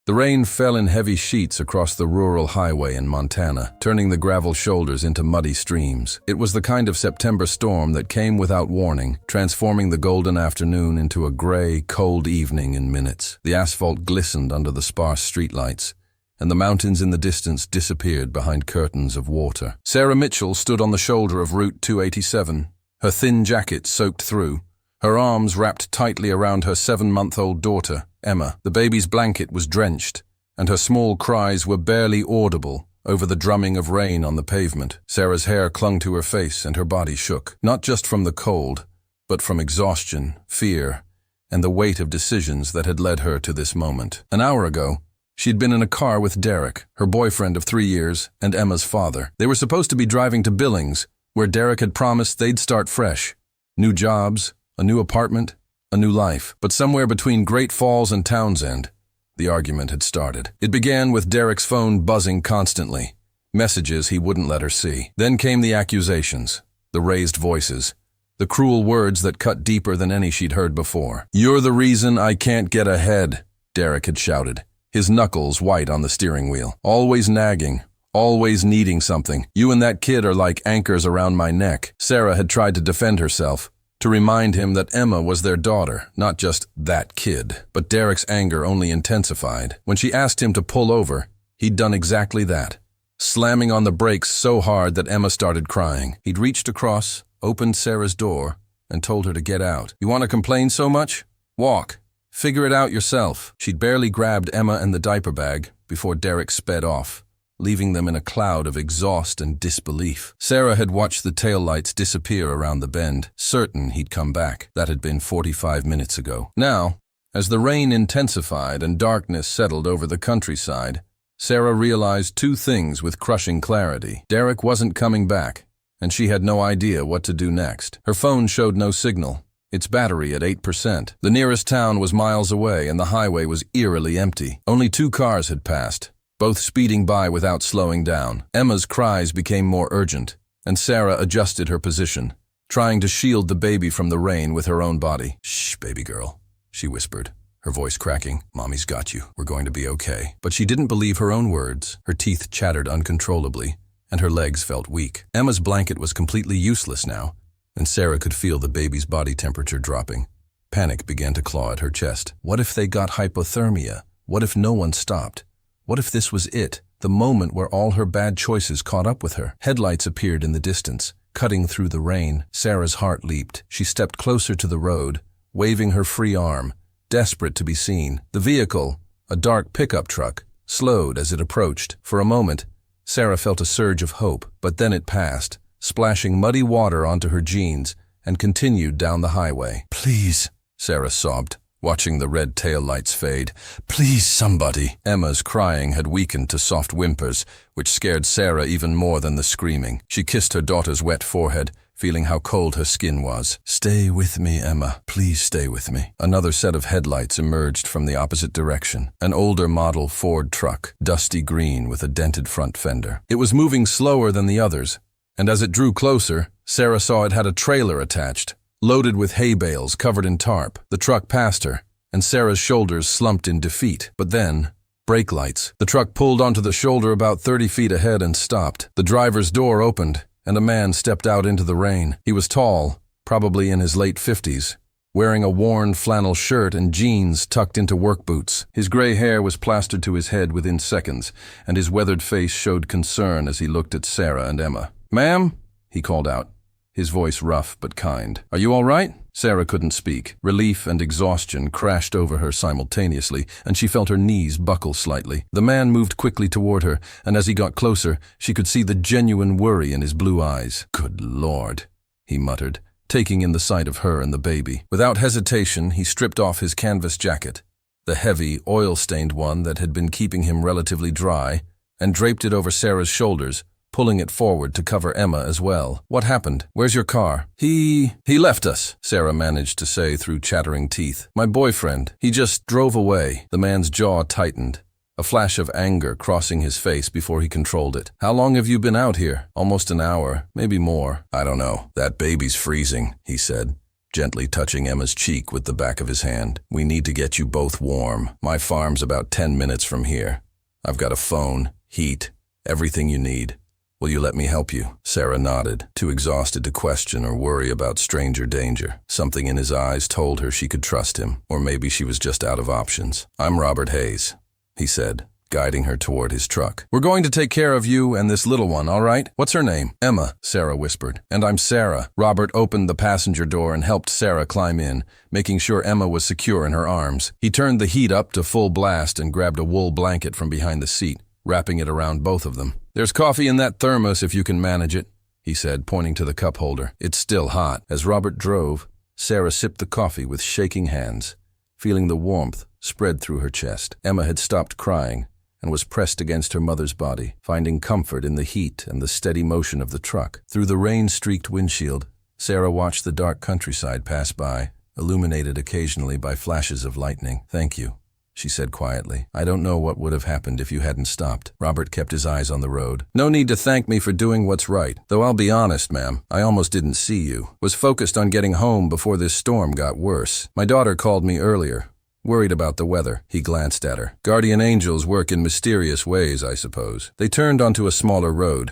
The rain fell in heavy sheets across the rural highway in Montana, turning the gravel shoulders into muddy streams. It was the kind of September storm that came without warning, transforming the golden afternoon into a gray, cold evening in minutes. The asphalt glistened under the sparse streetlights, and the mountains in the distance disappeared behind curtains of water. Sarah Mitchell stood on the shoulder of Route 287, her thin jacket soaked through, her arms wrapped tightly around her 7-month-old daughter, Emma. The baby's blanket was drenched, and her small cries were barely audible over the drumming of rain on the pavement. Sarah's hair clung to her face and her body shook, not just from the cold, but from exhaustion, fear, and the weight of decisions that had led her to this moment. An hour ago, she'd been in a car with Derek, her boyfriend of 3 years, and Emma's father. They were supposed to be driving to Billings, where Derek had promised they'd start fresh. New jobs, a new apartment, a new life. But somewhere between Great Falls and Townsend, the argument had started. It began with Derek's phone buzzing constantly, messages he wouldn't let her see. Then came the accusations, the raised voices, the cruel words that cut deeper than any she'd heard before. "You're the reason I can't get ahead," Derek had shouted, his knuckles white on the steering wheel. "Always nagging, always needing something. You and that kid are like anchors around my neck." Sarah had tried to defend herself, to remind him that Emma was their daughter, not just that kid. But Derek's anger only intensified. When she asked him to pull over, he'd done exactly that, slamming on the brakes so hard that Emma started crying. He'd reached across, opened Sarah's door, and told her to get out. "You want to complain so much? Walk. Figure it out yourself." She'd barely grabbed Emma and the diaper bag before Derek sped off, leaving them in a cloud of exhaust and disbelief. Sarah had watched the taillights disappear around the bend, certain he'd come back. That had been 45 minutes ago. Now, as the rain intensified and darkness settled over the countryside, Sarah realized two things with crushing clarity. Derek wasn't coming back, and she had no idea what to do next. Her phone showed no signal, its battery at 8%. The nearest town was miles away, and the highway was eerily empty. Only 2 cars had passed, both speeding by without slowing down. Emma's cries became more urgent, and Sarah adjusted her position, trying to shield the baby from the rain with her own body. "Shh, baby girl," she whispered, her voice cracking. "Mommy's got you. We're going to be okay." But she didn't believe her own words. Her teeth chattered uncontrollably, and her legs felt weak. Emma's blanket was completely useless now, and Sarah could feel the baby's body temperature dropping. Panic began to claw at her chest. What if they got hypothermia? What if no one stopped? What if this was it, the moment where all her bad choices caught up with her? Headlights appeared in the distance, cutting through the rain. Sarah's heart leaped. She stepped closer to the road, waving her free arm, desperate to be seen. The vehicle, a dark pickup truck, slowed as it approached. For a moment, Sarah felt a surge of hope, but then it passed, splashing muddy water onto her jeans, and continued down the highway. "Please," Sarah sobbed, watching the red taillights fade. "Please, somebody." Emma's crying had weakened to soft whimpers, which scared Sarah even more than the screaming. She kissed her daughter's wet forehead, feeling how cold her skin was. "Stay with me, Emma. Please stay with me." Another set of headlights emerged from the opposite direction. An older model Ford truck, dusty green with a dented front fender. It was moving slower than the others, and as it drew closer, Sarah saw it had a trailer attached, loaded with hay bales covered in tarp. The truck passed her, and Sarah's shoulders slumped in defeat. But then, brake lights. The truck pulled onto the shoulder about 30 feet ahead and stopped. The driver's door opened, and a man stepped out into the rain. He was tall, probably in his late 50s, wearing a worn flannel shirt and jeans tucked into work boots. His gray hair was plastered to his head within seconds, and his weathered face showed concern as he looked at Sarah and Emma. "Ma'am?" he called out, his voice rough but kind. "Are you all right?" Sarah couldn't speak. Relief and exhaustion crashed over her simultaneously, and she felt her knees buckle slightly. The man moved quickly toward her, and as he got closer, she could see the genuine worry in his blue eyes. "Good Lord," he muttered, taking in the sight of her and the baby. Without hesitation, he stripped off his canvas jacket, the heavy, oil-stained one that had been keeping him relatively dry, and draped it over Sarah's shoulders, pulling it forward to cover Emma as well. "What happened? Where's your car?" He left us," Sarah managed to say through chattering teeth. "My boyfriend. He just drove away." The man's jaw tightened, a flash of anger crossing his face before he controlled it. "How long have you been out here?" "Almost an hour, maybe more. I don't know. That baby's freezing," he said, gently touching Emma's cheek with the back of his hand. "We need to get you both warm. My farm's about 10 minutes from here. I've got a phone, heat, everything you need. Will you let me help you?" Sarah nodded, too exhausted to question or worry about stranger danger. Something in his eyes told her she could trust him, or maybe she was just out of options. "I'm Robert Hayes," he said, guiding her toward his truck. "We're going to take care of you and this little one, all right? What's her name?" "Emma," Sarah whispered. "And I'm Sarah." Robert opened the passenger door and helped Sarah climb in, making sure Emma was secure in her arms. He turned the heat up to full blast and grabbed a wool blanket from behind the seat, wrapping it around both of them. "There's coffee in that thermos if you can manage it," he said, pointing to the cup holder. "It's still hot." As Robert drove, Sarah sipped the coffee with shaking hands, feeling the warmth spread through her chest. Emma had stopped crying and was pressed against her mother's body, finding comfort in the heat and the steady motion of the truck. Through the rain-streaked windshield, Sarah watched the dark countryside pass by, illuminated occasionally by flashes of lightning. "Thank you," she said quietly. "I don't know what would have happened if you hadn't stopped." Robert kept his eyes on the road. "No need to thank me for doing what's right. Though I'll be honest, ma'am, I almost didn't see you. Was focused on getting home before this storm got worse. My daughter called me earlier, worried about the weather." He glanced at her. "Guardian angels work in mysterious ways, I suppose." They turned onto a smaller road,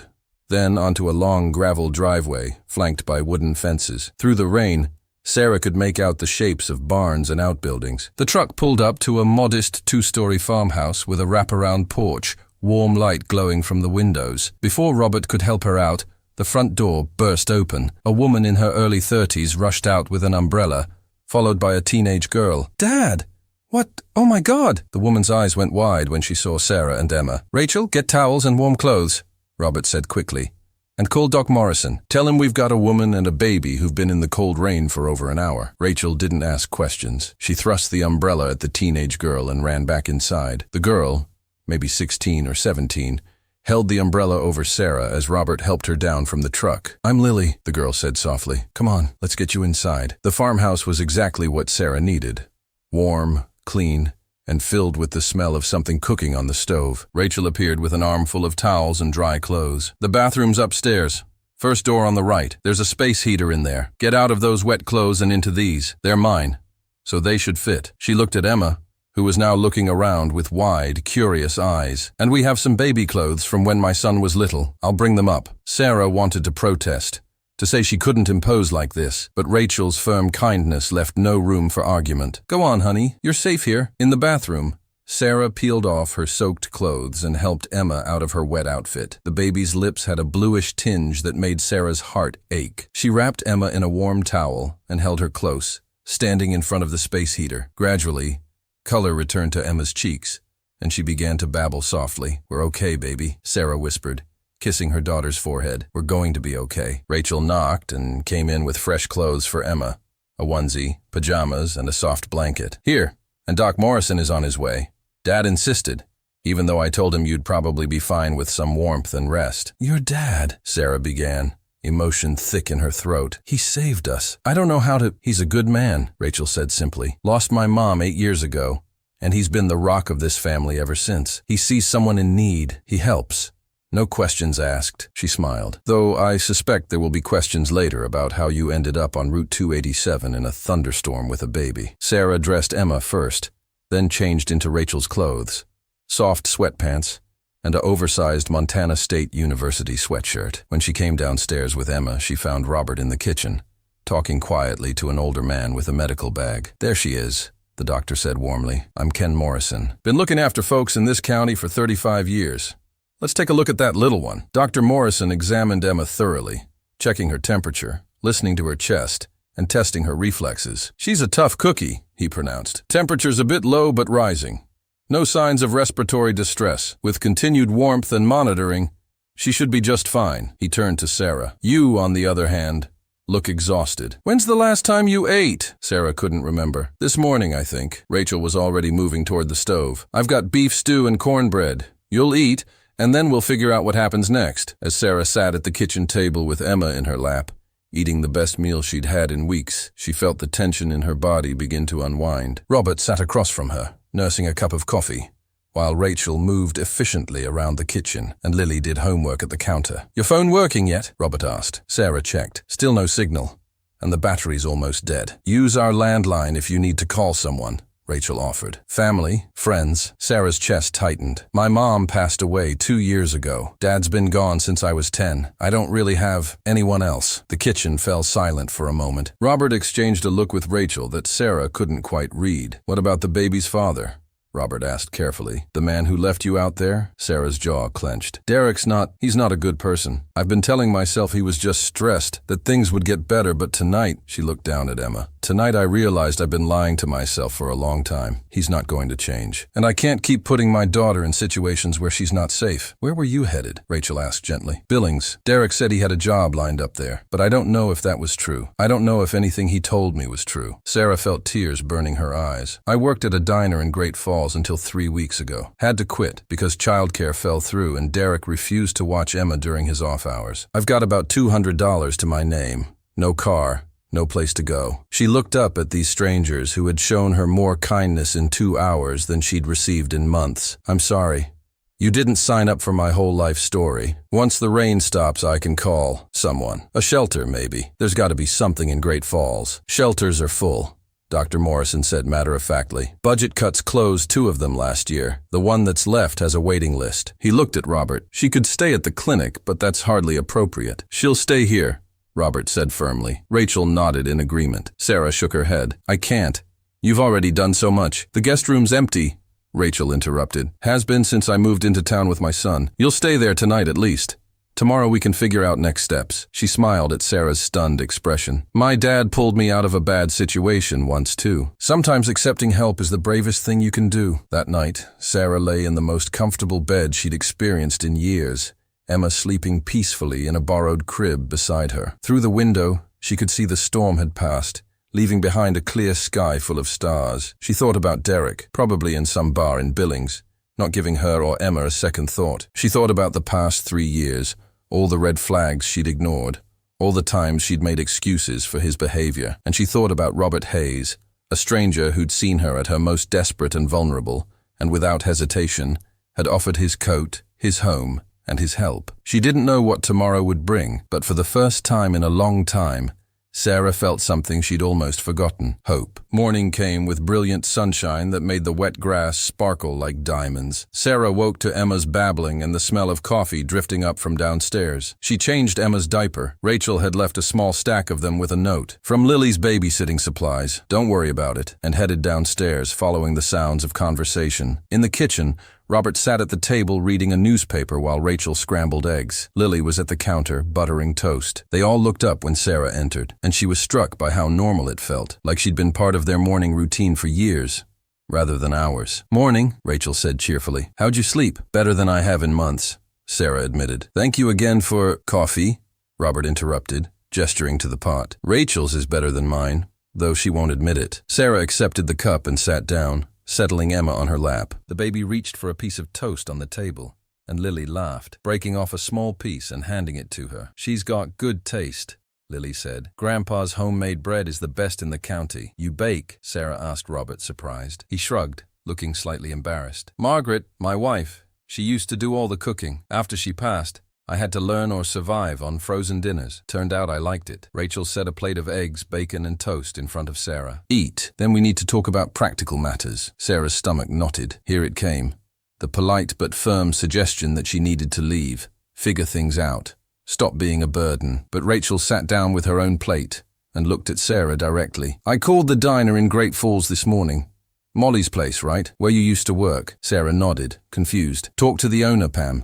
then onto a long gravel driveway, flanked by wooden fences. Through the rain, Sarah could make out the shapes of barns and outbuildings. The truck pulled up to a modest 2-story farmhouse with a wraparound porch, warm light glowing from the windows. Before Robert could help her out, the front door burst open. A woman in her early 30s rushed out with an umbrella, followed by a teenage girl. "Dad! What? Oh my God!" The woman's eyes went wide when she saw Sarah and Emma. "Rachel, get towels and warm clothes," Robert said quickly. "And call Doc Morrison. Tell him we've got a woman and a baby who've been in the cold rain for over an hour." Rachel didn't ask questions. She thrust the umbrella at the teenage girl and ran back inside. The girl, maybe 16 or 17, held the umbrella over Sarah as Robert helped her down from the truck. "I'm Lily," the girl said softly. "Come on, let's get you inside." The farmhouse was exactly what Sarah needed. Warm, clean, and filled with the smell of something cooking on the stove. Rachel appeared with an armful of towels and dry clothes. "The bathroom's upstairs. First door on the right. There's a space heater in there. Get out of those wet clothes and into these. They're mine, so they should fit." She looked at Emma, who was now looking around with wide, curious eyes. "And we have some baby clothes from when my son was little. I'll bring them up." Sarah wanted to protest, to say she couldn't impose like this, but Rachel's firm kindness left no room for argument. "Go on, honey. You're safe here, in the bathroom." Sarah peeled off her soaked clothes and helped Emma out of her wet outfit. The baby's lips had a bluish tinge that made Sarah's heart ache. She wrapped Emma in a warm towel and held her close, standing in front of the space heater. Gradually, color returned to Emma's cheeks, and she began to babble softly. "We're okay, baby," Sarah whispered, kissing her daughter's forehead. "We're going to be okay." Rachel knocked and came in with fresh clothes for Emma, a onesie, pajamas, and a soft blanket. "Here, and Doc Morrison is on his way. Dad insisted, even though I told him you'd probably be fine with some warmth and rest." "Your dad," Sarah began, emotion thick in her throat. "He saved us. I don't know how to—" "He's a good man," Rachel said simply. "Lost my mom 8 years ago, and he's been the rock of this family ever since. He sees someone in need. He helps. No questions asked." She smiled. "Though I suspect there will be questions later about how you ended up on Route 287 in a thunderstorm with a baby." Sarah dressed Emma first, then changed into Rachel's clothes. Soft sweatpants and an oversized Montana State University sweatshirt. When she came downstairs with Emma, she found Robert in the kitchen, talking quietly to an older man with a medical bag. "There she is," the doctor said warmly. "I'm Ken Morrison. Been looking after folks in this county for 35 years. Let's take a look at that little one." Dr. Morrison examined Emma thoroughly, checking her temperature, listening to her chest, and testing her reflexes. "She's a tough cookie," he pronounced. "Temperature's a bit low but rising. No signs of respiratory distress. With continued warmth and monitoring, she should be just fine." He turned to Sarah. "You, on the other hand, look exhausted." "When's the last time you ate?" Sarah couldn't remember. "This morning, I think." Rachel was already moving toward the stove. "I've got beef stew and cornbread. You'll eat, and then we'll figure out what happens next." As Sarah sat at the kitchen table with Emma in her lap, eating the best meal she'd had in weeks, she felt the tension in her body begin to unwind. Robert sat across from her, nursing a cup of coffee, while Rachel moved efficiently around the kitchen and Lily did homework at the counter. "Your phone working yet?" Robert asked. Sarah checked. Still no signal. and the battery's almost dead. Use our landline if you need to call someone, Rachel offered. Family, friends. Sarah's chest tightened. My mom passed away 2 years ago. Dad's been gone since I was 10. I don't really have anyone else. The kitchen fell silent for a moment. Robert exchanged a look with Rachel that Sarah couldn't quite read. What about the baby's father? Robert asked carefully. The man who left you out there? Sarah's jaw clenched. He's not a good person. I've been telling myself he was just stressed, that things would get better, but tonight, she looked down at Emma. Tonight I realized I've been lying to myself for a long time. He's not going to change. And I can't keep putting my daughter in situations where she's not safe. Where were you headed? Rachel asked gently. Billings. Derek said he had a job lined up there, but I don't know if that was true. I don't know if anything he told me was true. Sarah felt tears burning her eyes. I worked at a diner in Great Falls until 3 weeks ago. Had to quit because childcare fell through and Derek refused to watch Emma during his off hours. I've got about $200 to my name. No car. No place to go. She looked up at these strangers who had shown her more kindness in 2 hours than she'd received in months. I'm sorry. You didn't sign up for my whole life story. Once the rain stops, I can call someone. A shelter, maybe. There's got to be something in Great Falls. Shelters are full, Dr. Morrison said matter-of-factly. Budget cuts closed 2 of them last year. The one that's left has a waiting list. He looked at Robert. She could stay at the clinic, but that's hardly appropriate. She'll stay here, Robert said firmly. Rachel nodded in agreement. Sarah shook her head. I can't. You've already done so much. The guest room's empty, Rachel interrupted. Has been since I moved into town with my son. You'll stay there tonight at least. Tomorrow we can figure out next steps. She smiled at Sarah's stunned expression. My dad pulled me out of a bad situation once too. Sometimes accepting help is the bravest thing you can do. That night, Sarah lay in the most comfortable bed she'd experienced in years, Emma sleeping peacefully in a borrowed crib beside her. Through the window, she could see the storm had passed, leaving behind a clear sky full of stars. She thought about Derek, probably in some bar in Billings, not giving her or Emma a second thought. She thought about the past 3 years, all the red flags she'd ignored, all the times she'd made excuses for his behavior, and she thought about Robert Hayes, a stranger who'd seen her at her most desperate and vulnerable, and without hesitation, had offered his coat, his home, and his help. She didn't know what tomorrow would bring, but for the first time in a long time, Sarah felt something she'd almost forgotten: hope. Morning came with brilliant sunshine that made the wet grass sparkle like diamonds. Sarah woke to Emma's babbling and the smell of coffee drifting up from downstairs. She changed Emma's diaper. Rachel had left a small stack of them with a note. From Lily's babysitting supplies. Don't worry about it. And headed downstairs, following the sounds of conversation. In the kitchen, Robert sat at the table reading a newspaper while Rachel scrambled eggs. Lily was at the counter, buttering toast. They all looked up when Sarah entered, and she was struck by how normal it felt, like she'd been part of their morning routine for years, rather than hours. Morning, Rachel said cheerfully. How'd you sleep? Better than I have in months, Sarah admitted. Thank you again for coffee, Robert interrupted, gesturing to the pot. Rachel's is better than mine, though she won't admit it. Sarah accepted the cup and sat down, settling Emma on her lap. The baby reached for a piece of toast on the table, and Lily laughed, breaking off a small piece and handing it to her. She's got good taste, Lily said. Grandpa's homemade bread is the best in the county. You bake? Sarah asked Robert, surprised. He shrugged, looking slightly embarrassed. Margaret, my wife, she used to do all the cooking. After she passed, I had to learn or survive on frozen dinners. Turned out I liked it. Rachel set a plate of eggs, bacon, and toast in front of Sarah. Eat. Then we need to talk about practical matters. Sarah's stomach knotted. Here it came. The polite but firm suggestion that she needed to leave, figure things out, stop being a burden. But Rachel sat down with her own plate and looked at Sarah directly. I called the diner in Great Falls this morning. Molly's place, right? Where you used to work. Sarah nodded, confused. Talk to the owner, Pam.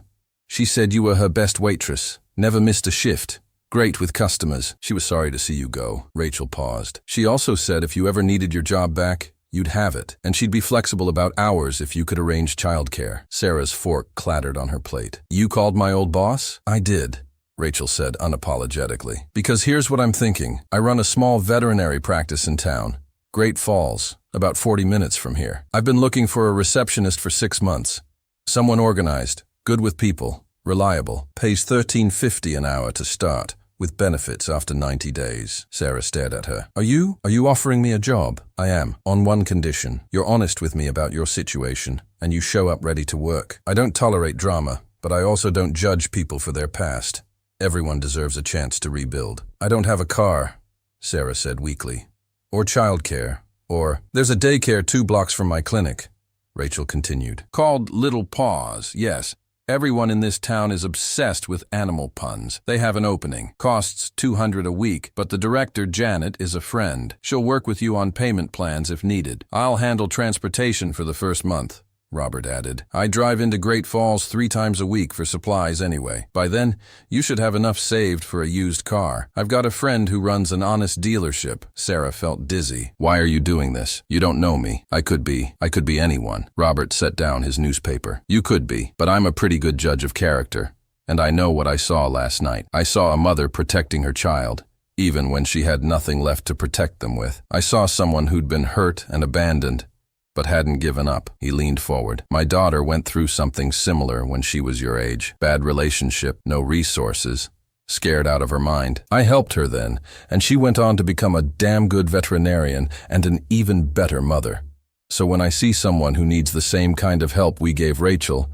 She said you were her best waitress, never missed a shift, great with customers. She was sorry to see you go. Rachel paused. She also said if you ever needed your job back, you'd have it, and she'd be flexible about hours if you could arrange childcare. Sarah's fork clattered on her plate. You called my old boss? I did, Rachel said unapologetically. Because here's what I'm thinking. I run a small veterinary practice in town, Great Falls, about 40 minutes from here. I've been looking for a receptionist for 6 months. Someone organized, good with people, reliable, pays $13.50 an hour to start, with benefits after 90 days. Sarah stared at her. Are you offering me a job? I am, on one condition. You're honest with me about your situation, and you show up ready to work. I don't tolerate drama, but I also don't judge people for their past. Everyone deserves a chance to rebuild. I don't have a car, Sarah said weakly. Or childcare. Or, there's a daycare 2 blocks from my clinic, Rachel continued. Called Little Paws, yes. Everyone in this town is obsessed with animal puns. They have an opening. Costs $200 a week, but the director, Janet, is a friend. She'll work with you on payment plans if needed. I'll handle transportation for the first month, Robert added. I drive into Great Falls 3 times a week for supplies anyway. By then, you should have enough saved for a used car. I've got a friend who runs an honest dealership. Sarah felt dizzy. Why are you doing this? You don't know me. I could be anyone. Robert set down his newspaper. You could be, but I'm a pretty good judge of character. And I know what I saw last night. I saw a mother protecting her child, even when she had nothing left to protect them with. I saw someone who'd been hurt and abandoned, but hadn't given up. He leaned forward. My daughter went through something similar when she was your age. Bad relationship, no resources, scared out of her mind. I helped her then, and she went on to become a damn good veterinarian and an even better mother. So when I see someone who needs the same kind of help we gave Rachel,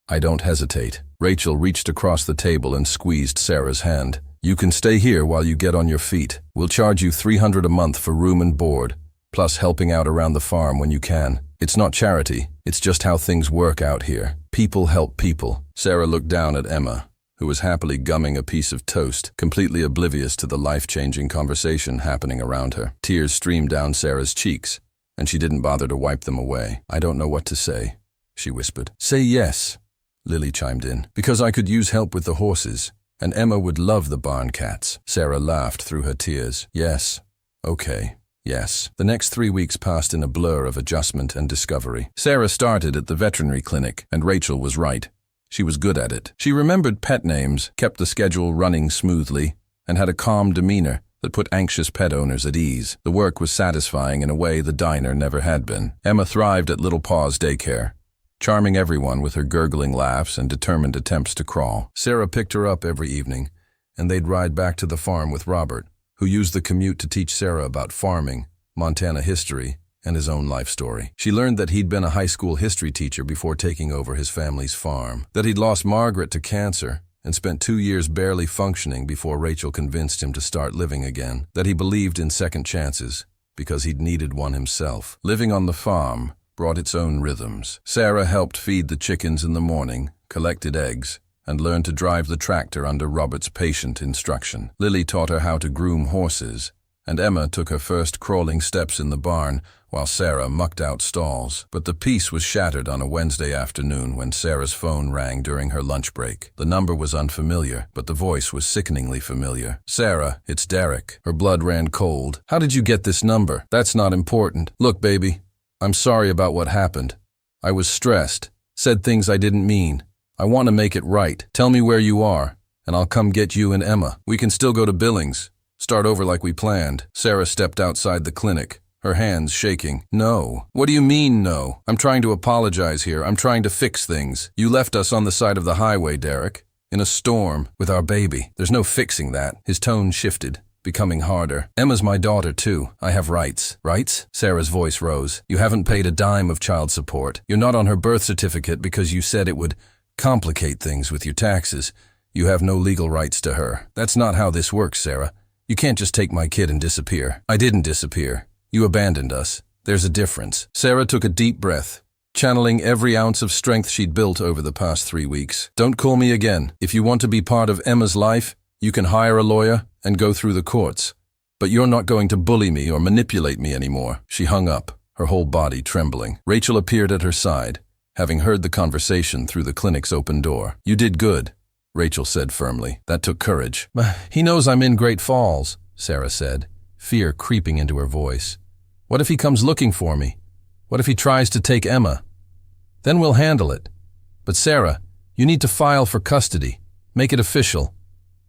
I don't hesitate. Rachel reached across the table and squeezed Sarah's hand. You can stay here while you get on your feet. We'll charge you $300 a month for room and board, plus helping out around the farm when you can. It's not charity, it's just how things work out here. People help people. Sarah looked down at Emma, who was happily gumming a piece of toast, completely oblivious to the life-changing conversation happening around her. Tears streamed down Sarah's cheeks, and she didn't bother to wipe them away. I don't know what to say, she whispered. Say yes, Lily chimed in, because I could use help with the horses, and Emma would love the barn cats. Sarah laughed through her tears. Yes, okay. Yes. The next 3 weeks passed in a blur of adjustment and discovery. Sarah started at the veterinary clinic, and Rachel was right. She was good at it. She remembered pet names, kept the schedule running smoothly, and had a calm demeanor that put anxious pet owners at ease. The work was satisfying in a way the diner never had been. Emma thrived at Little Paws daycare, charming everyone with her gurgling laughs and determined attempts to crawl. Sarah picked her up every evening, and they'd ride back to the farm with Robert, who used the commute to teach Sarah about farming, Montana history, and his own life story. She learned that he'd been a high school history teacher before taking over his family's farm, that he'd lost Margaret to cancer and spent 2 years barely functioning before Rachel convinced him to start living again, that he believed in second chances because he'd needed one himself. Living on the farm brought its own rhythms. Sarah helped feed the chickens in the morning, collected eggs, and learned to drive the tractor under Robert's patient instruction. Lily taught her how to groom horses, and Emma took her first crawling steps in the barn while Sarah mucked out stalls. But the peace was shattered on a Wednesday afternoon when Sarah's phone rang during her lunch break. The number was unfamiliar, but the voice was sickeningly familiar. Sarah, it's Derek. Her blood ran cold. How did you get this number? That's not important. Look, baby, I'm sorry about what happened. I was stressed, said things I didn't mean. I want to make it right. Tell me where you are, and I'll come get you and Emma. We can still go to Billings. Start over like we planned. Sarah stepped outside the clinic, her hands shaking. No. What do you mean, no? I'm trying to apologize here. I'm trying to fix things. You left us on the side of the highway, Derek, in a storm, with our baby. There's no fixing that. His tone shifted, becoming harder. Emma's my daughter, too. I have rights. Rights? Sarah's voice rose. You haven't paid a dime of child support. You're not on her birth certificate because you said it would complicate things with your taxes. You have no legal rights to her. That's not how this works, Sarah. You can't just take my kid and disappear. I didn't disappear. You abandoned us. There's a difference. Sarah took a deep breath, channeling every ounce of strength she'd built over the past 3 weeks. Don't call me again. If you want to be part of Emma's life, you can hire a lawyer and go through the courts. But you're not going to bully me or manipulate me anymore. She hung up, her whole body trembling. Rachel appeared at her side, having heard the conversation through the clinic's open door. You did good, Rachel said firmly. That took courage. He knows I'm in Great Falls, Sarah said, fear creeping into her voice. What if he comes looking for me? What if he tries to take Emma? Then we'll handle it. But Sarah, you need to file for custody. Make it official.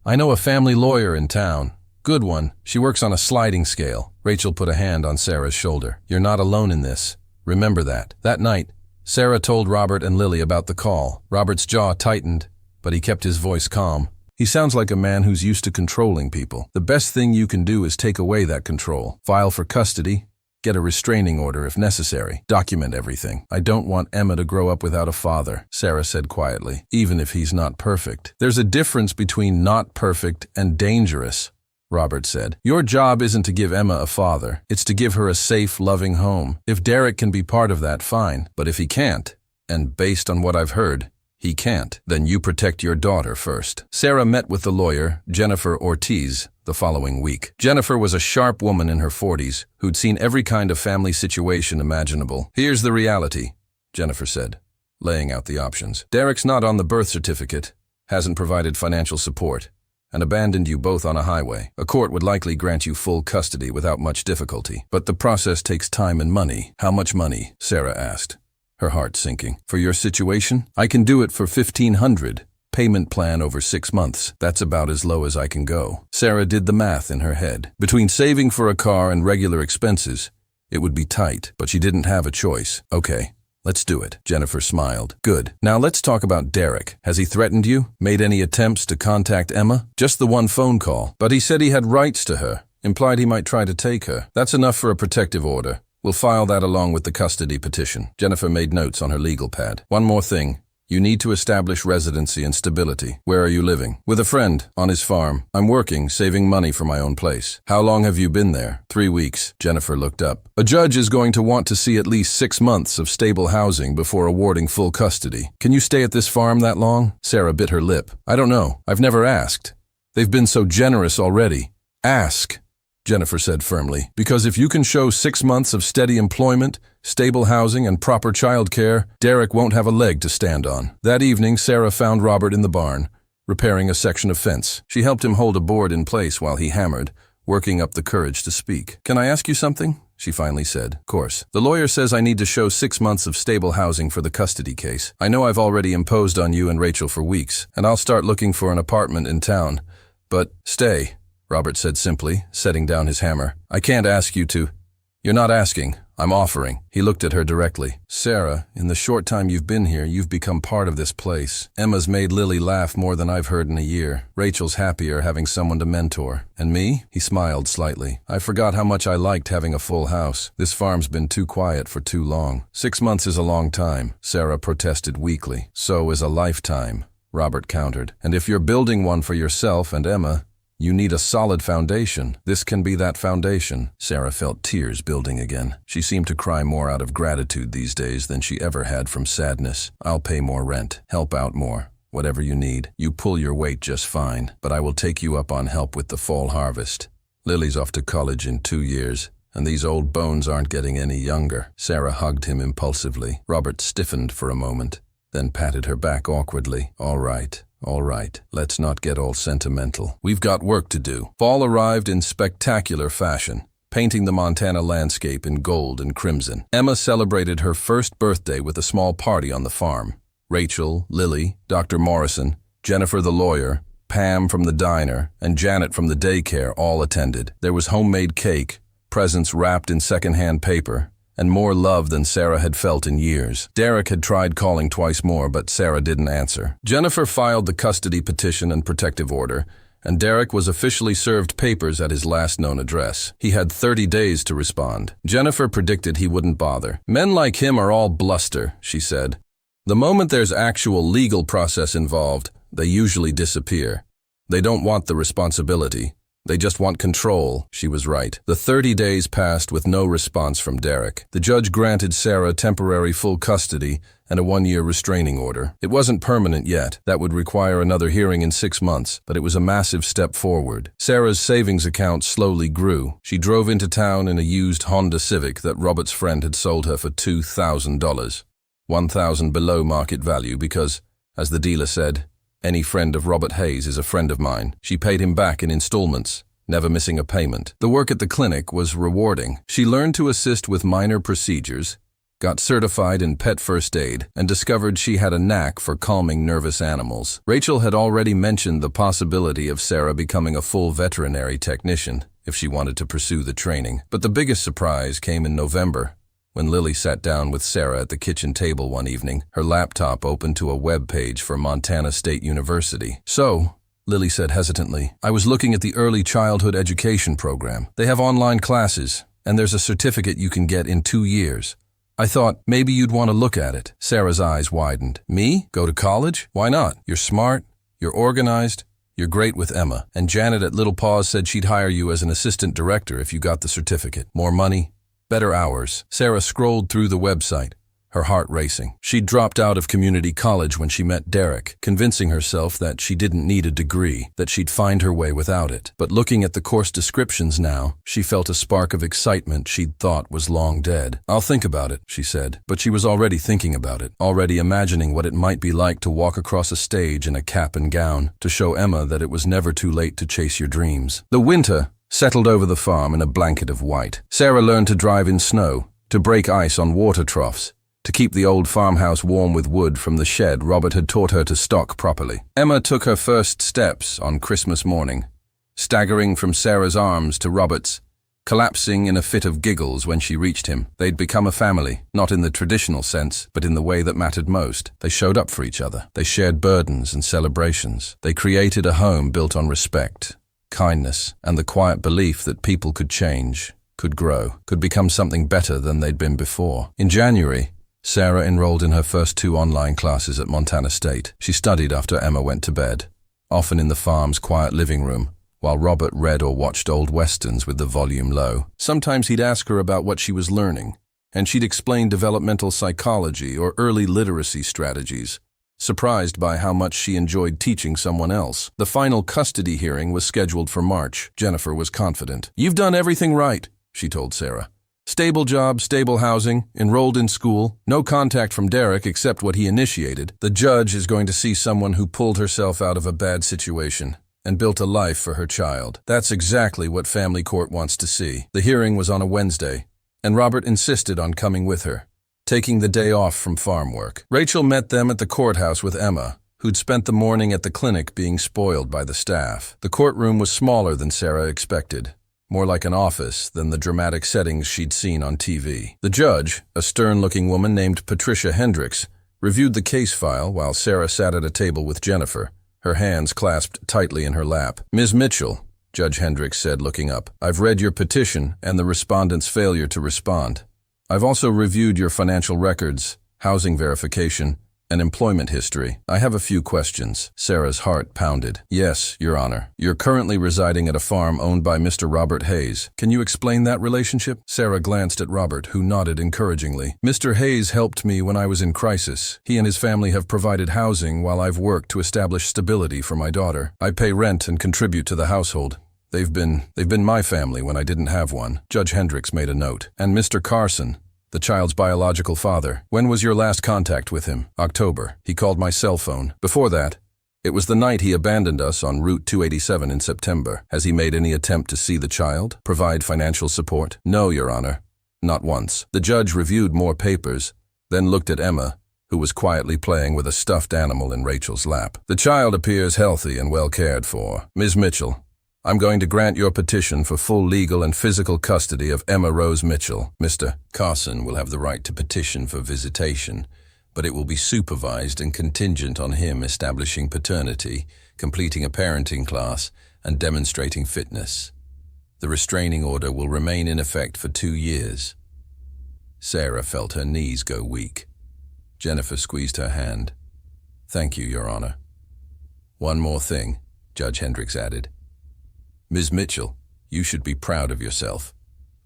I know a family lawyer in town. Good one. She works on a sliding scale. Rachel put a hand on Sarah's shoulder. You're not alone in this. Remember that. That night, Sarah told Robert and Lily about the call. Robert's jaw tightened, but he kept his voice calm. He sounds like a man who's used to controlling people. The best thing you can do is take away that control. File for custody. Get a restraining order if necessary. Document everything. I don't want Emma to grow up without a father, Sarah said quietly, even if he's not perfect. There's a difference between not perfect and dangerous. Robert said. Your job isn't to give Emma a father. It's to give her a safe, loving home. If Derek can be part of that, fine. But if he can't, and based on what I've heard, he can't, then you protect your daughter first. Sarah met with the lawyer, Jennifer Ortiz, the following week. Jennifer was a sharp woman in her 40s who'd seen every kind of family situation imaginable. Here's the reality, Jennifer said, laying out the options. Derek's not on the birth certificate, hasn't provided financial support, and abandoned you both on a highway. A court would likely grant you full custody without much difficulty. But the process takes time and money. How much money? Sarah asked, her heart sinking. For your situation, I can do it for $1,500. Payment plan over 6 months. That's about as low as I can go. Sarah did the math in her head. Between saving for a car and regular expenses, it would be tight, but she didn't have a choice. Okay, let's do it. Jennifer smiled. Good. Now let's talk about Derek. Has he threatened you? Made any attempts to contact Emma? Just the one phone call. But he said he had rights to her. Implied he might try to take her. That's enough for a protective order. We'll file that along with the custody petition. Jennifer made notes on her legal pad. One more thing. You need to establish residency and stability. Where are you living? With a friend, on his farm. I'm working, saving money for my own place. How long have you been there? 3 weeks. Jennifer looked up. A judge is going to want to see at least 6 months of stable housing before awarding full custody. Can you stay at this farm that long? Sarah bit her lip. I don't know. I've never asked. They've been so generous already. Ask, Jennifer said firmly, because if you can show 6 months of steady employment, stable housing, and proper childcare, Derek won't have a leg to stand on. That evening, Sarah found Robert in the barn, repairing a section of fence. She helped him hold a board in place while he hammered, working up the courage to speak. Can I ask you something? She finally said. Of course. The lawyer says I need to show 6 months of stable housing for the custody case. I know I've already imposed on you and Rachel for weeks, and I'll start looking for an apartment in town. But stay, Robert said simply, setting down his hammer. I can't ask you to. You're not asking. I'm offering. He looked at her directly. Sarah, in the short time you've been here, you've become part of this place. Emma's made Lily laugh more than I've heard in a year. Rachel's happier having someone to mentor. And me? He smiled slightly. I forgot how much I liked having a full house. This farm's been too quiet for too long. 6 months is a long time, Sarah protested weakly. So is a lifetime, Robert countered. And if you're building one for yourself and Emma, you need a solid foundation. This can be that foundation. Sarah felt tears building again. She seemed to cry more out of gratitude these days than she ever had from sadness. I'll pay more rent, help out more, whatever you need. You pull your weight just fine, but I will take you up on help with the fall harvest. Lily's off to college in 2 years, and these old bones aren't getting any younger. Sarah hugged him impulsively. Robert stiffened for a moment, then patted her back awkwardly. All right, let's not get all sentimental. We've got work to do. Fall arrived in spectacular fashion, painting the Montana landscape in gold and crimson. Emma celebrated her first birthday with a small party on the farm. Rachel, Lily, Dr. Morrison, Jennifer the lawyer, Pam from the diner, and Janet from the daycare all attended. There was homemade cake, presents wrapped in secondhand paper, and more love than Sarah had felt in years. Derek had tried calling twice more, but Sarah didn't answer. Jennifer filed the custody petition and protective order, and Derek was officially served papers at his last known address. He had 30 days to respond. Jennifer predicted he wouldn't bother. Men like him are all bluster, she said. The moment there's actual legal process involved, they usually disappear. They don't want the responsibility. They just want control. She was right. The 30 days passed with no response from Derek. The judge granted Sarah temporary full custody and a 1-year restraining order. It wasn't permanent yet. That would require another hearing in 6 months, but it was a massive step forward. Sarah's savings account slowly grew. She drove into town in a used Honda Civic that Robert's friend had sold her for $2,000. $1,000 below market value because, as the dealer said, any friend of Robert Hayes is a friend of mine. She paid him back in installments, never missing a payment. The work at the clinic was rewarding. She learned to assist with minor procedures, got certified in pet first aid, and discovered she had a knack for calming nervous animals. Rachel had already mentioned the possibility of Sarah becoming a full veterinary technician if she wanted to pursue the training. But the biggest surprise came in November, when Lily sat down with Sarah at the kitchen table one evening, her laptop open to a web page for Montana State University. So, Lily said hesitantly, I was looking at the early childhood education program. They have online classes, and there's a certificate you can get in 2 years. I thought maybe you'd want to look at it. Sarah's eyes widened. Me? Go to college? Why not? You're smart, you're organized, You're great with Emma, and Janet at Little Paws said she'd hire you as an assistant director if you got the certificate. More money, better hours. Sarah scrolled through the website, her heart racing. She'd dropped out of community college when she met Derek, convincing herself that she didn't need a degree, that she'd find her way without it. But looking at the course descriptions now, she felt a spark of excitement she'd thought was long dead. I'll think about it, she said. But she was already thinking about it, already imagining what it might be like to walk across a stage in a cap and gown, to show Emma that it was never too late to chase your dreams. The winter settled over the farm in a blanket of white. Sarah learned to drive in snow, to break ice on water troughs, to keep the old farmhouse warm with wood from the shed Robert had taught her to stock properly. Emma took her first steps on Christmas morning, staggering from Sarah's arms to Robert's, collapsing in a fit of giggles when she reached him. They'd become a family, not in the traditional sense, but in the way that mattered most. They showed up for each other. They shared burdens and celebrations. They created a home built on respect, kindness, and the quiet belief that people could change, could grow, could become something better than they'd been before. In January, Sarah enrolled in her first 2 online classes at Montana State. She studied after Emma went to bed, often in the farm's quiet living room, while Robert read or watched old westerns with the volume low. Sometimes he'd ask her about what she was learning, and she'd explain developmental psychology or early literacy strategies, surprised by how much she enjoyed teaching someone else. The final custody hearing was scheduled for March. Jennifer was confident. "You've done everything right," she told Sarah. "Stable job, stable housing, enrolled in school, no contact from Derek except what he initiated. The judge is going to see someone who pulled herself out of a bad situation and built a life for her child. That's exactly what family court wants to see." The hearing was on a Wednesday, and Robert insisted on coming with her, taking the day off from farm work. Rachel met them at the courthouse with Emma, who'd spent the morning at the clinic being spoiled by the staff. The courtroom was smaller than Sarah expected, more like an office than the dramatic settings she'd seen on TV. The judge, a stern-looking woman named Patricia Hendricks, reviewed the case file while Sarah sat at a table with Jennifer, her hands clasped tightly in her lap. "Ms. Mitchell," Judge Hendricks said, looking up, "I've read your petition and the respondent's failure to respond. I've also reviewed your financial records, housing verification, and employment history. I have a few questions." Sarah's heart pounded. "Yes, Your Honor. You're currently residing at a farm owned by Mr. Robert Hayes. Can you explain that relationship?" Sarah glanced at Robert, who nodded encouragingly. "Mr. Hayes helped me when I was in crisis. He and his family have provided housing while I've worked to establish stability for my daughter. I pay rent and contribute to the household. They've been my family when I didn't have one." Judge Hendricks made a note. "And Mr. Carson, the child's biological father. When was your last contact with him?" "October. He called my cell phone. Before that, it was the night he abandoned us on Route 287 in September. Has he made any attempt to see the child? Provide financial support?" "No, Your Honor. Not once." The judge reviewed more papers, then looked at Emma, who was quietly playing with a stuffed animal in Rachel's lap. "The child appears healthy and well cared for. Ms. Mitchell, I'm going to grant your petition for full legal and physical custody of Emma Rose Mitchell. Mr. Carson will have the right to petition for visitation, but it will be supervised and contingent on him establishing paternity, completing a parenting class, and demonstrating fitness. The restraining order will remain in effect for 2 years. Sarah felt her knees go weak. Jennifer squeezed her hand. "Thank you, Your Honor." "One more thing," Judge Hendricks added. "Ms. Mitchell, you should be proud of yourself.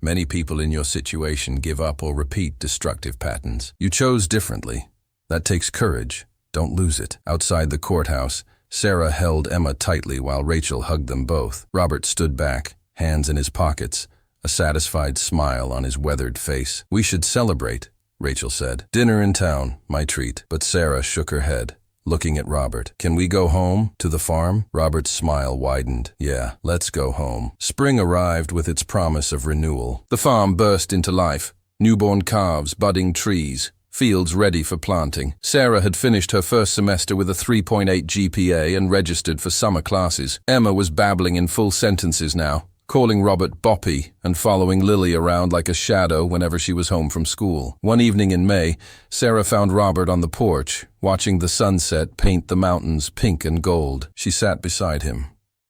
Many people in your situation give up or repeat destructive patterns. You chose differently. That takes courage. Don't lose it." Outside the courthouse, Sarah held Emma tightly while Rachel hugged them both. Robert stood back, hands in his pockets, a satisfied smile on his weathered face. "We should celebrate," Rachel said. "Dinner in town, my treat." But Sarah shook her head, looking at Robert. "Can we go home, to the farm?" Robert's smile widened. "Yeah, let's go home." Spring arrived with its promise of renewal. The farm burst into life. Newborn calves, budding trees, fields ready for planting. Sarah had finished her first semester with a 3.8 GPA and registered for summer classes. Emma was babbling in full sentences now, calling Robert Boppy and following Lily around like a shadow whenever she was home from school. One evening in May, Sarah found Robert on the porch, watching the sunset paint the mountains pink and gold. She sat beside him,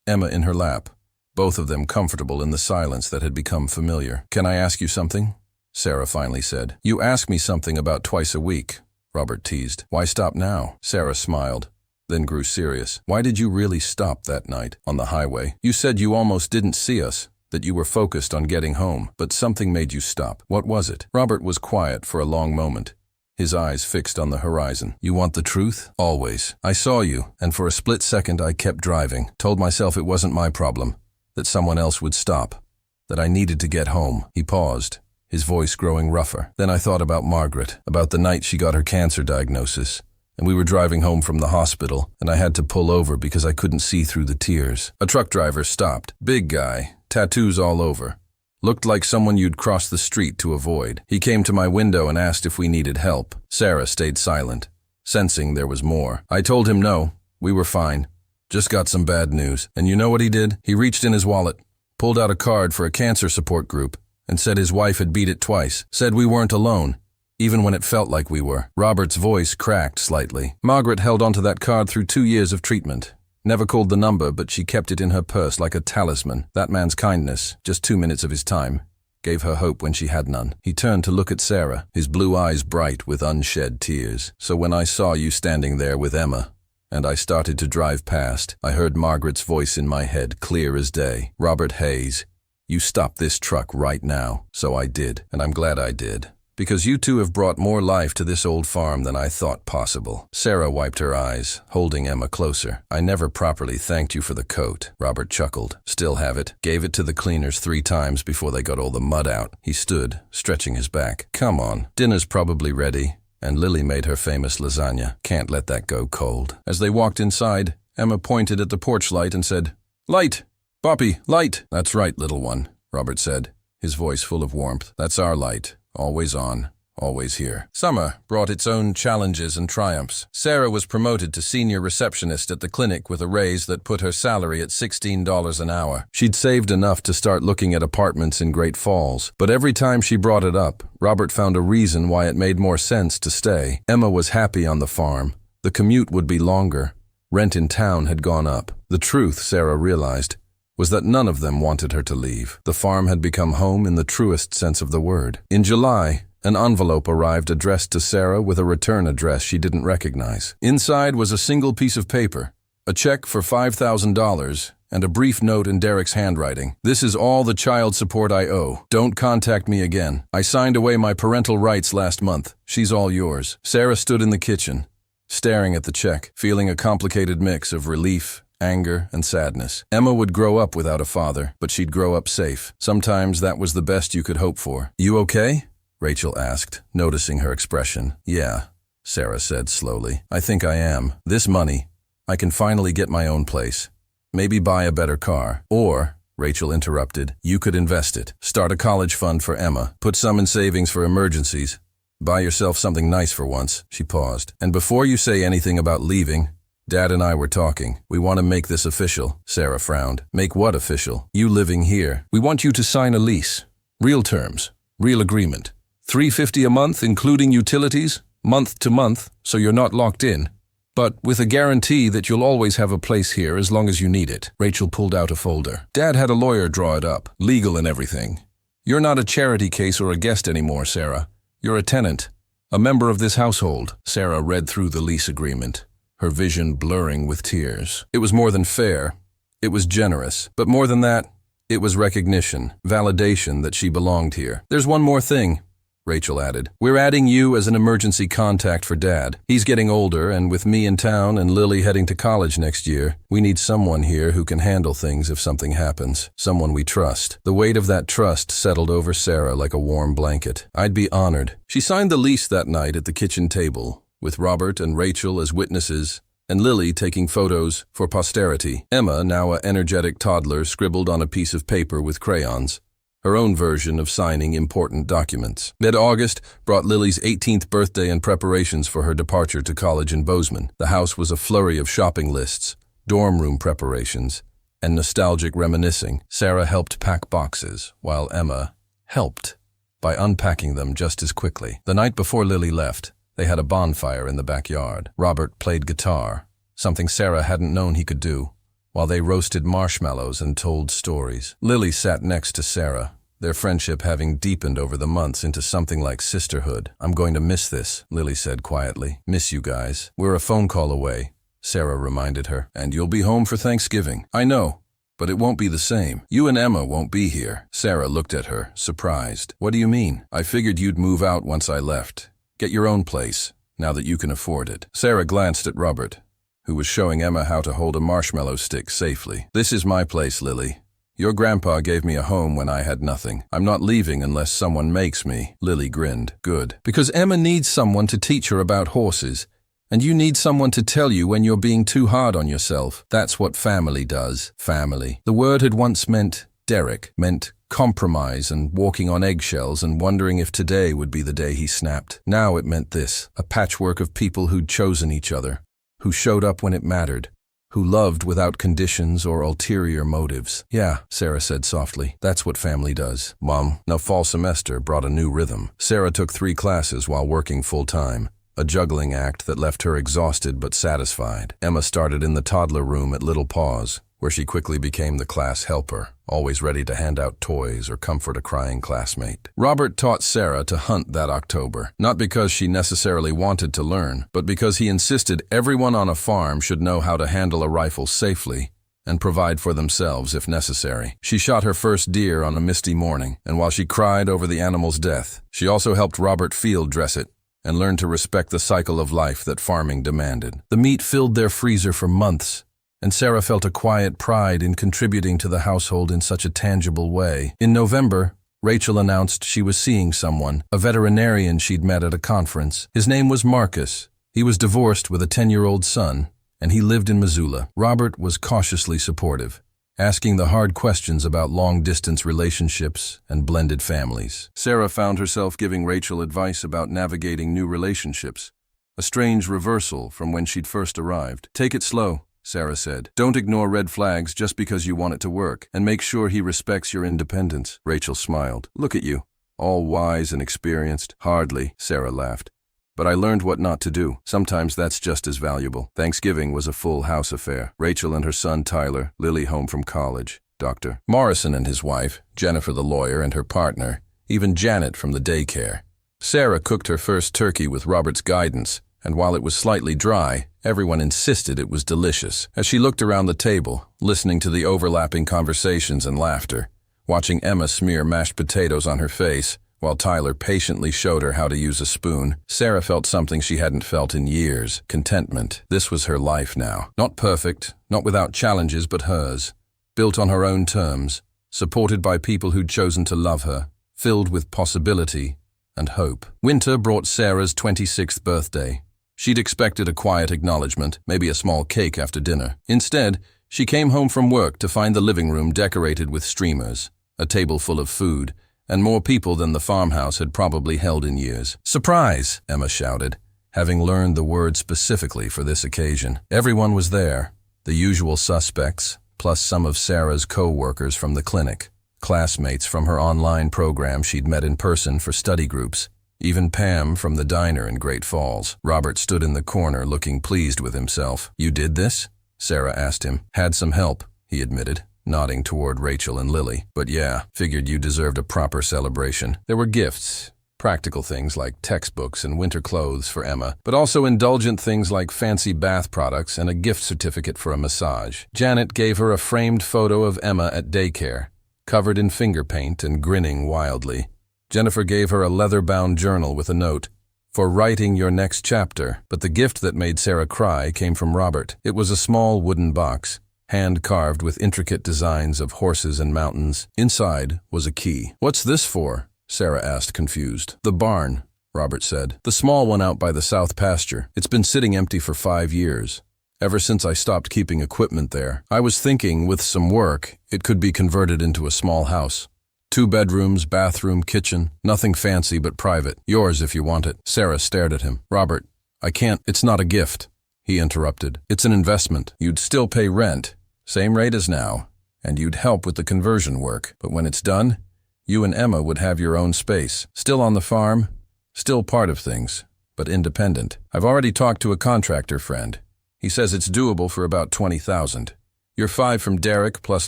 Emma in her lap, both of them comfortable in the silence that had become familiar. "Can I ask you something?" Sarah finally said. "You ask me something about twice a week," Robert teased. "Why stop now?" Sarah smiled. then grew serious. Why did you really stop that night on the highway? You said you almost didn't see us, that you were focused on getting home, but something made you stop. What was it? Robert was quiet for a long moment, his eyes fixed on the horizon. You want the truth? Always. I saw you, and for a split second I kept driving, told myself it wasn't my problem, that someone else would stop, that I needed to get home. He paused, his voice growing rougher. Then I thought about Margaret, about the night she got her cancer diagnosis, and we were driving home from the hospital, and I had to pull over because I couldn't see through the tears. A truck driver stopped. Big guy, tattoos all over. Looked like someone you'd cross the street to avoid. He came to my window and asked if we needed help. Sarah stayed silent, sensing there was more. I told him no, we were fine. Just got some bad news. And you know what he did? He reached in his wallet, pulled out a card for a cancer support group, and said his wife had beat it twice. Said we weren't alone, even when it felt like we were. Robert's voice cracked slightly. Margaret held onto that card through 2 years of treatment. Never called the number, but she kept it in her purse like a talisman. That man's kindness, just 2 minutes of his time, gave her hope when she had none. He turned to look at Sarah, his blue eyes bright with unshed tears. So when I saw you standing there with Emma, and I started to drive past, I heard Margaret's voice in my head, clear as day. Robert Hayes, you stop this truck right now. So I did, and I'm glad I did. Because you two have brought more life to this old farm than I thought possible. Sarah wiped her eyes, holding Emma closer. I never properly thanked you for the coat. Robert chuckled. Still have it. Gave it to the cleaners 3 times before they got all the mud out. He stood, stretching his back. Come on, dinner's probably ready. And Lily made her famous lasagna. Can't let that go cold. As they walked inside, Emma pointed at the porch light and said, Light! Boppy, light! That's right, little one, Robert said, his voice full of warmth. That's our light. Always on, always here. Summer brought its own challenges and triumphs. Sarah was promoted to senior receptionist at the clinic with a raise that put her salary at $16 an hour. She'd saved enough to start looking at apartments in Great Falls, but every time she brought it up, Robert found a reason why it made more sense to stay. Emma was happy on the farm. The commute would be longer. Rent in town had gone up. The truth, Sarah realized, was that none of them wanted her to leave. The farm had become home in the truest sense of the word. In July, an envelope arrived addressed to Sarah with a return address she didn't recognize. Inside was a single piece of paper, a check for $5,000, and a brief note in Derek's handwriting. This is all the child support I owe. Don't contact me again. I signed away my parental rights last month. She's all yours. Sarah stood in the kitchen, staring at the check, feeling a complicated mix of relief, anger, and sadness. Emma would grow up without a father, but she'd grow up safe. Sometimes that was the best you could hope for. You okay? Rachel asked, noticing her expression. Yeah, Sarah said slowly. I think I am. This money, I can finally get my own place. Maybe buy a better car. Or, Rachel interrupted, you could invest it. Start a college fund for Emma. Put some in savings for emergencies. Buy yourself something nice for once. She paused. And before you say anything about leaving, Dad and I were talking. We want to make this official. Sarah frowned. Make what official? You living here. We want you to sign a lease. Real terms. Real agreement. $350 a month, including utilities, month to month, so you're not locked in. But with a guarantee that you'll always have a place here as long as you need it. Rachel pulled out a folder. Dad had a lawyer draw it up. Legal and everything. You're not a charity case or a guest anymore, Sarah. You're a tenant. A member of this household. Sarah read through the lease agreement, her vision blurring with tears. It was more than fair. It was generous. But more than that, it was recognition, validation that she belonged here. There's one more thing, Rachel added. We're adding you as an emergency contact for Dad. He's getting older, and with me in town and Lily heading to college next year, we need someone here who can handle things if something happens. Someone we trust. The weight of that trust settled over Sarah like a warm blanket. I'd be honored. She signed the lease that night at the kitchen table, with Robert and Rachel as witnesses, and Lily taking photos for posterity. Emma, now an energetic toddler, scribbled on a piece of paper with crayons, her own version of signing important documents. Mid-August brought Lily's 18th birthday and preparations for her departure to college in Bozeman. The house was a flurry of shopping lists, dorm room preparations, and nostalgic reminiscing. Sarah helped pack boxes, while Emma helped by unpacking them just as quickly. The night before Lily left, they had a bonfire in the backyard. Robert played guitar, something Sarah hadn't known he could do, while they roasted marshmallows and told stories. Lily sat next to Sarah, their friendship having deepened over the months into something like sisterhood. I'm going to miss this, Lily said quietly. Miss you guys. We're a phone call away, Sarah reminded her. And you'll be home for Thanksgiving. I know, but it won't be the same. You and Emma won't be here. Sarah looked at her, surprised. What do you mean? I figured you'd move out once I left. Get your own place, now that you can afford it. Sarah glanced at Robert, who was showing Emma how to hold a marshmallow stick safely. This is my place, Lily. Your grandpa gave me a home when I had nothing. I'm not leaving unless someone makes me. Lily grinned. Good. Because Emma needs someone to teach her about horses, and you need someone to tell you when you're being too hard on yourself. That's what family does. Family. The word had once meant Derek, meant compromise and walking on eggshells and wondering if today would be the day he snapped. Now it meant this, a patchwork of people who'd chosen each other, who showed up when it mattered, who loved without conditions or ulterior motives. Yeah, Sarah said softly. That's what family does. Mom, now fall semester brought a new rhythm. Sarah took 3 classes while working full-time, a juggling act that left her exhausted but satisfied. Emma started in the toddler room at Little Paws, where she quickly became the class helper, always ready to hand out toys or comfort a crying classmate. Robert taught Sarah to hunt that October, not because she necessarily wanted to learn, but because he insisted everyone on a farm should know how to handle a rifle safely and provide for themselves if necessary. She shot her first deer on a misty morning, and while she cried over the animal's death, she also helped Robert field dress it and learn to respect the cycle of life that farming demanded. The meat filled their freezer for months, and Sarah felt a quiet pride in contributing to the household in such a tangible way. In November, Rachel announced she was seeing someone, a veterinarian she'd met at a conference. His name was Marcus. He was divorced with a 10-year-old son, and he lived in Missoula. Robert was cautiously supportive, asking the hard questions about long-distance relationships and blended families. Sarah found herself giving Rachel advice about navigating new relationships, a strange reversal from when she'd first arrived. Take it slow, Sarah said. Don't ignore red flags just because you want it to work, and make sure he respects your independence. Rachel smiled. Look at you, all wise and experienced. Hardly, Sarah laughed. But I learned what not to do. Sometimes that's just as valuable. Thanksgiving was a full house affair. Rachel and her son Tyler, Lily home from college, Dr. Morrison and his wife, Jennifer the lawyer and her partner, even Janet from the daycare. Sarah cooked her first turkey with Robert's guidance, and while it was slightly dry, everyone insisted it was delicious. As she looked around the table, listening to the overlapping conversations and laughter, watching Emma smear mashed potatoes on her face, while Tyler patiently showed her how to use a spoon, Sarah felt something she hadn't felt in years: contentment. This was her life now. Not perfect, not without challenges, but hers. Built on her own terms, supported by people who'd chosen to love her, filled with possibility and hope. Winter brought Sarah's 26th birthday. She'd expected a quiet acknowledgement, maybe a small cake after dinner. Instead, she came home from work to find the living room decorated with streamers, a table full of food, and more people than the farmhouse had probably held in years. Surprise! Emma shouted, having learned the word specifically for this occasion. Everyone was there, the usual suspects, plus some of Sarah's co-workers from the clinic, classmates from her online program she'd met in person for study groups, even Pam from the diner in Great Falls. Robert stood in the corner looking pleased with himself. You did this? Sarah asked him. Had some help, he admitted, nodding toward Rachel and Lily. But yeah, figured you deserved a proper celebration. There were gifts, practical things like textbooks and winter clothes for Emma, but also indulgent things like fancy bath products and a gift certificate for a massage. Janet gave her a framed photo of Emma at daycare, covered in finger paint and grinning wildly. Jennifer gave her a leather-bound journal with a note, for writing your next chapter. But the gift that made Sarah cry came from Robert. It was a small wooden box, hand-carved with intricate designs of horses and mountains. Inside was a key. What's this for? Sarah asked, confused. The barn, Robert said. The small one out by the south pasture. It's been sitting empty for 5 years. Ever since I stopped keeping equipment there. I was thinking, with some work, it could be converted into a small house. 2 bedrooms, bathroom, kitchen. Nothing fancy but private. Yours if you want it. Sarah stared at him. Robert, I can't. It's not a gift, he interrupted. It's an investment. You'd still pay rent, same rate as now, and you'd help with the conversion work. But when it's done, you and Emma would have your own space. Still on the farm, still part of things, but independent. I've already talked to a contractor friend. He says it's doable for about $20,000. Your 5 from Derek plus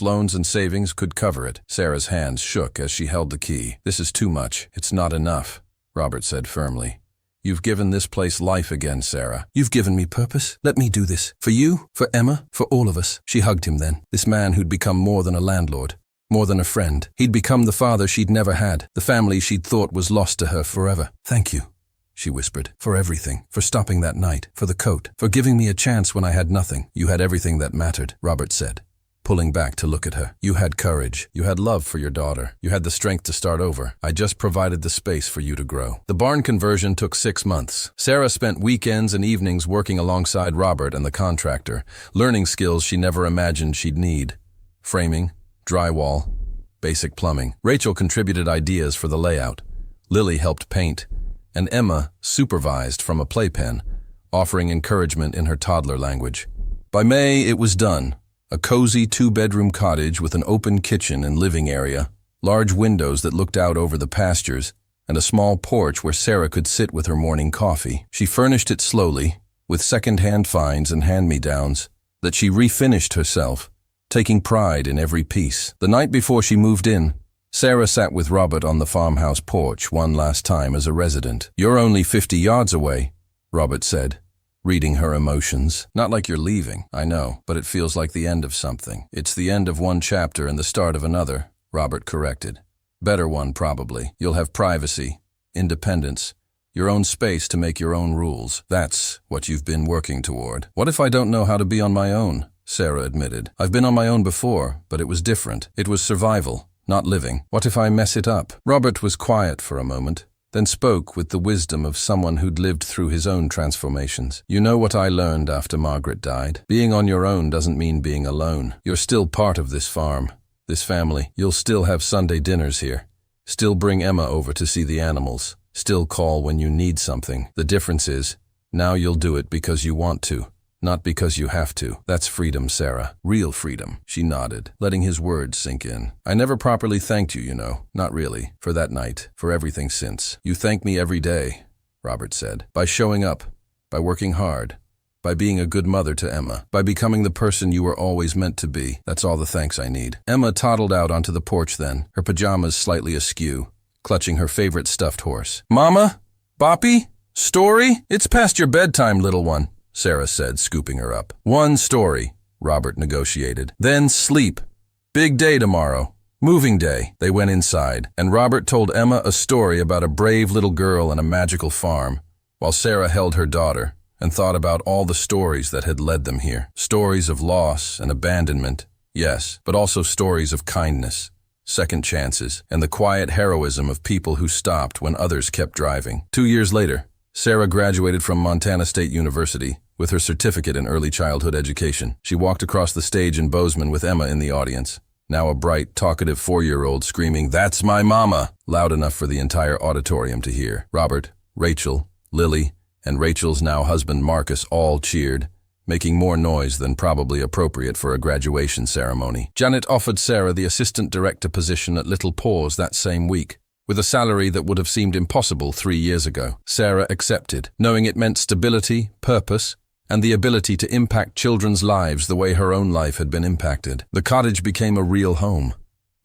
loans and savings could cover it. Sarah's hands shook as she held the key. This is too much. It's not enough, Robert said firmly. You've given this place life again, Sarah. You've given me purpose. Let me do this. For you, for Emma, for all of us. She hugged him then. This man who'd become more than a landlord, more than a friend. He'd become the father she'd never had, the family she'd thought was lost to her forever. Thank you, she whispered, for everything, for stopping that night, for the coat, for giving me a chance when I had nothing. You had everything that mattered, Robert said, pulling back to look at her. You had courage. You had love for your daughter. You had the strength to start over. I just provided the space for you to grow. The barn conversion took 6 months. Sarah spent weekends and evenings working alongside Robert and the contractor, learning skills she never imagined she'd need. Framing, drywall, basic plumbing. Rachel contributed ideas for the layout. Lily helped paint. And Emma supervised from a playpen, offering encouragement in her toddler language. By May, it was done. A cozy 2-bedroom cottage with an open kitchen and living area, large windows that looked out over the pastures, and a small porch where Sarah could sit with her morning coffee. She furnished it slowly, with second-hand finds and hand-me-downs, that she refinished herself, taking pride in every piece. The night before she moved in, Sarah sat with Robert on the farmhouse porch one last time as a resident. You're only 50 yards away, Robert said, reading her emotions. Not like you're leaving, I know, but it feels like the end of something. It's the end of one chapter and the start of another, Robert corrected. Better one, probably. You'll have privacy, independence, your own space to make your own rules. That's what you've been working toward. What if I don't know how to be on my own? Sarah admitted. I've been on my own before, but it was different. It was survival, not living. What if I mess it up? Robert was quiet for a moment, then spoke with the wisdom of someone who'd lived through his own transformations. You know what I learned after Margaret died? Being on your own doesn't mean being alone. You're still part of this farm, this family. You'll still have Sunday dinners here. Still bring Emma over to see the animals. Still call when you need something. The difference is, now you'll do it because you want to, not because you have to. That's freedom, Sarah. Real freedom. She nodded, letting his words sink in. I never properly thanked you, you know. Not really. For that night. For everything since. You thank me every day, Robert said. By showing up. By working hard. By being a good mother to Emma. By becoming the person you were always meant to be. That's all the thanks I need. Emma toddled out onto the porch then, her pajamas slightly askew, clutching her favorite stuffed horse. Mama? Boppy? Story? It's past your bedtime, little one, Sarah said, scooping her up. One story, Robert negotiated. Then sleep. Big day tomorrow. Moving day. They went inside, and Robert told Emma a story about a brave little girl and a magical farm, while Sarah held her daughter and thought about all the stories that had led them here. Stories of loss and abandonment, yes, but also stories of kindness, second chances, and the quiet heroism of people who stopped when others kept driving. 2 years later, Sarah graduated from Montana State University with her certificate in early childhood education. She walked across the stage in Bozeman with Emma in the audience, now a bright, talkative 4-year-old screaming, "That's my mama!" loud enough for the entire auditorium to hear. Robert, Rachel, Lily, and Rachel's now husband Marcus all cheered, making more noise than probably appropriate for a graduation ceremony. Janet offered Sarah the assistant director position at Little Paws that same week, with a salary that would have seemed impossible 3 years ago. Sarah accepted, knowing it meant stability, purpose, and the ability to impact children's lives the way her own life had been impacted. The cottage became a real home.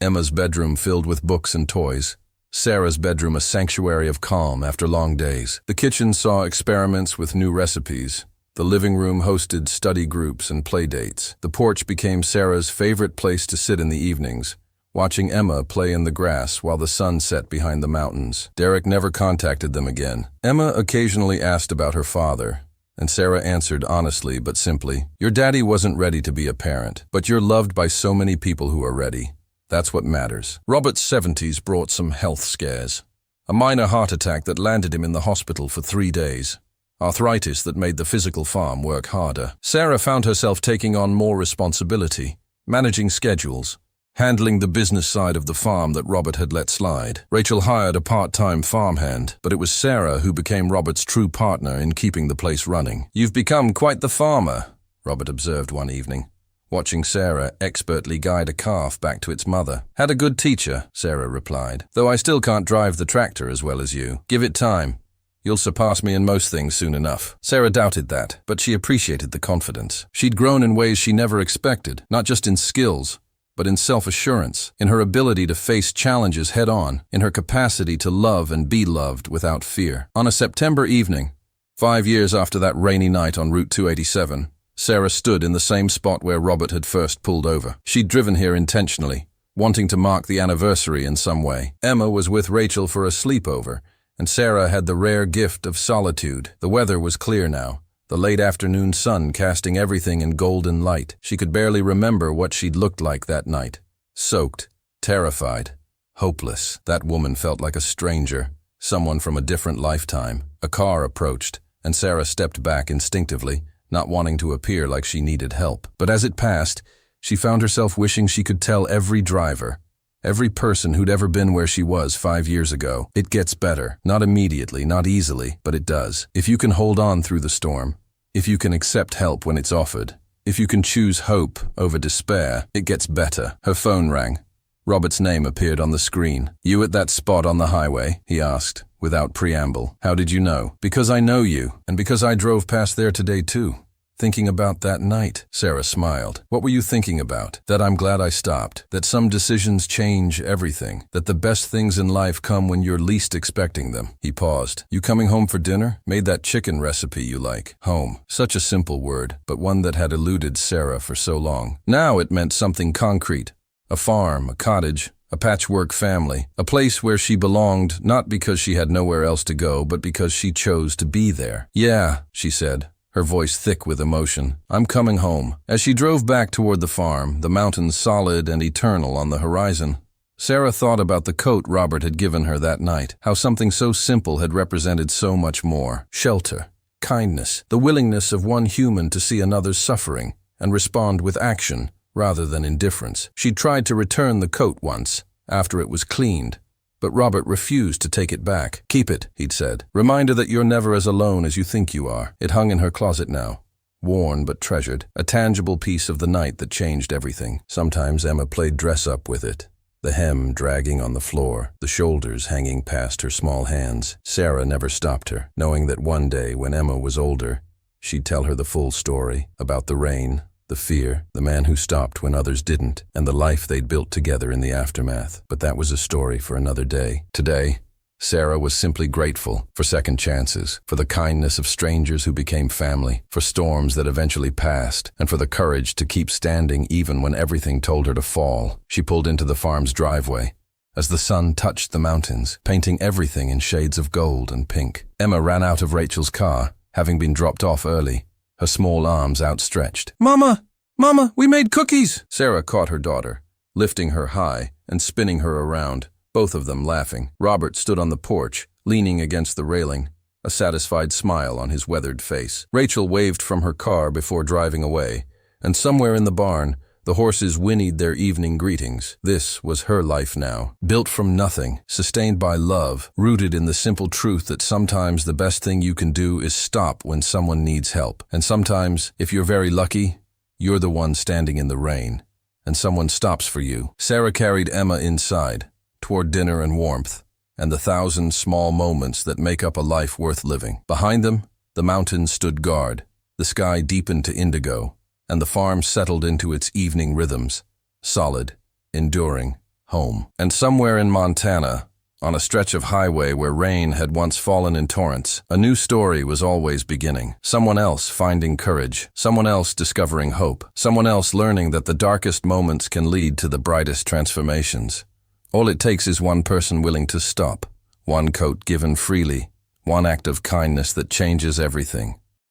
Emma's bedroom filled with books and toys. Sarah's bedroom a sanctuary of calm after long days. The kitchen saw experiments with new recipes. The living room hosted study groups and play dates. The porch became Sarah's favorite place to sit in the evenings, watching Emma play in the grass while the sun set behind the mountains. Derek never contacted them again. Emma occasionally asked about her father, and Sarah answered honestly but simply, "Your daddy wasn't ready to be a parent, but you're loved by so many people who are ready. That's what matters." Robert's 70s brought some health scares. A minor heart attack that landed him in the hospital for 3 days. Arthritis that made the physical farm work harder. Sarah found herself taking on more responsibility, managing schedules, handling the business side of the farm that Robert had let slide. Rachel hired a part-time farmhand, but it was Sarah who became Robert's true partner in keeping the place running. "You've become quite the farmer," Robert observed one evening, watching Sarah expertly guide a calf back to its mother. "Had a good teacher," Sarah replied, "though I still can't drive the tractor as well as you. Give it time. You'll surpass me in most things soon enough." Sarah doubted that, but she appreciated the confidence. She'd grown in ways she never expected, not just in skills, but in self-assurance, in her ability to face challenges head-on, in her capacity to love and be loved without fear. On a September evening, 5 years after that rainy night on Route 287, Sarah stood in the same spot where Robert had first pulled over. She'd driven here intentionally, wanting to mark the anniversary in some way. Emma was with Rachel for a sleepover, and Sarah had the rare gift of solitude. The weather was clear now, the late afternoon sun casting everything in golden light. She could barely remember what she'd looked like that night. Soaked, terrified, hopeless. That woman felt like a stranger, someone from a different lifetime. A car approached, and Sarah stepped back instinctively, not wanting to appear like she needed help. But as it passed, she found herself wishing she could tell every driver, every person who'd ever been where she was 5 years ago, it gets better. Not immediately, not easily, but it does. If you can hold on through the storm, if you can accept help when it's offered, if you can choose hope over despair, it gets better. Her phone rang. Robert's name appeared on the screen. "You at that spot on the highway?" he asked, without preamble. "How did you know?" "Because I know you, and because I drove past there today too. Thinking about that night." Sarah smiled. "What were you thinking about?" "That I'm glad I stopped. That some decisions change everything. That the best things in life come when you're least expecting them." He paused. "You coming home for dinner? Made that chicken recipe you like." Home. Such a simple word, but one that had eluded Sarah for so long. Now it meant something concrete. A farm, a cottage, a patchwork family. A place where she belonged, not because she had nowhere else to go, but because she chose to be there. "Yeah," she said, her voice thick with emotion. "I'm coming home." As she drove back toward the farm, the mountains solid and eternal on the horizon, Sarah thought about the coat Robert had given her that night, how something so simple had represented so much more. Shelter, kindness, the willingness of one human to see another's suffering and respond with action rather than indifference. She'd tried to return the coat once, after it was cleaned, but Robert refused to take it back. "Keep it," he'd said. "Reminder that you're never as alone as you think you are." It hung in her closet now, worn but treasured, a tangible piece of the night that changed everything. Sometimes Emma played dress-up with it, the hem dragging on the floor, the shoulders hanging past her small hands. Sarah never stopped her, knowing that one day, when Emma was older, she'd tell her the full story about the rain, the fear, the man who stopped when others didn't, and the life they'd built together in the aftermath. But that was a story for another day. Today, Sarah was simply grateful for second chances, for the kindness of strangers who became family, for storms that eventually passed, and for the courage to keep standing even when everything told her to fall. She pulled into the farm's driveway as the sun touched the mountains, painting everything in shades of gold and pink. Emma ran out of Rachel's car, having been dropped off early, her small arms outstretched. "Mama! Mama, we made cookies!" Sarah caught her daughter, lifting her high and spinning her around, both of them laughing. Robert stood on the porch, leaning against the railing, a satisfied smile on his weathered face. Rachel waved from her car before driving away, and somewhere in the barn, the horses whinnied their evening greetings. This was her life now, built from nothing, sustained by love, rooted in the simple truth that sometimes the best thing you can do is stop when someone needs help. And sometimes, if you're very lucky, you're the one standing in the rain, and someone stops for you. Sarah carried Emma inside, toward dinner and warmth, and the 1,000 small moments that make up a life worth living. Behind them, the mountains stood guard, the sky deepened to indigo, and the farm settled into its evening rhythms, solid, enduring, home. And somewhere in Montana, on a stretch of highway where rain had once fallen in torrents, a new story was always beginning. Someone else finding courage, someone else discovering hope, someone else learning that the darkest moments can lead to the brightest transformations. All it takes is one person willing to stop, one coat given freely, one act of kindness that changes everything.